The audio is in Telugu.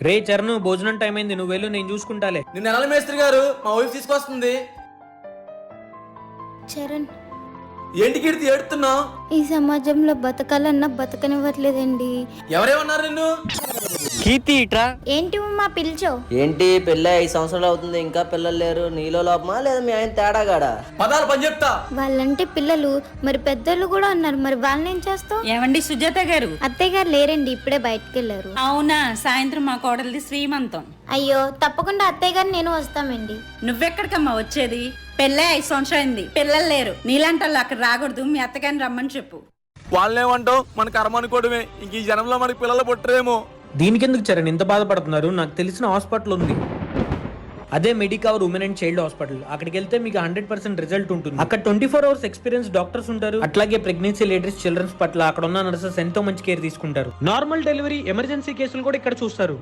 రే చరణ్, భోజనం టైం అయింది, నువ్వు వెళ్ళు, నేను చూసుకుంటాలే. నిన్న నెలల మేస్త్రి గారు మా వైఫ్ తీసుకొస్తుంది. చరణ్, ఏంటి కీర్తి ఏడుతున్నావు? ఈ సమాజంలో బతకాలన్నా బతకనివ్వట్లేదండి. ఎవరేమన్నారు నిన్ను? కీర్తి ఇట్రా. ఏంటి మా పిలిచో? ఏంటి పెళ్ళి 5 సంవత్సరాలు అవుతుంది, ఇంకా పిల్లలు లేరు? నీలో లోపమా లేదా మీ ఆయన తేడాగాడా? పదాలు పని చెప్తా. వాళ్ళంటే పిల్లలు, మరి పెద్దోళ్ళు కూడా ఉన్నారు, మరి వాళ్ళని ఏం చేస్తావు? ఏమండి సుజాత గారు? అత్తయ్య గారు లేరండి, ఇప్పుడే బయటకు వెళ్ళారు. అవునా, సాయంత్రం మా కోడలిది శ్రీమంతం. అయ్యో, తప్పకుండా అత్తయ్య గారు నేను వస్తామండి. నువ్వెక్కడికమ్మా వచ్చేది? పెళ్ళే 5 సంవత్సరాలు, పిల్లలు లేరు. నీలాంటి వాళ్ళు అక్కడ రాకూడదు, మీ అత్తగారిని రమ్మని చెప్పు. వాళ్ళేమంటావు? మన కర్మ అనుకోవడమే. ఇంక ఈ జనంలో మనకి పిల్లలు పుట్టరేమో. దీనికెందుకు చరణ్ ఇంత బాధపడుతున్నారు? నాకు తెలిసిన హాస్పిటల్ ఉంది, అదే Medicover women and child hospital. అక్కడికి వెళ్తే మీకు 100% రిజల్ట్ ఉంటుంది. అక్కడ 24 hours ఎక్స్పీరియన్స్ డాక్టర్స్ ఉంటారు. అట్లాగే ప్రెగ్నెన్సీ లేడీస్, చిల్డ్రన్స్ పట్ల అక్కడ ఉన్న నర్సెస్ ఎంతో మంచి కేర్ తీసుకుంటారు. నార్మల్ డెలివరీ, ఎమర్జెన్సీ కేసులు కూడా ఇక్కడ చూస్తారు.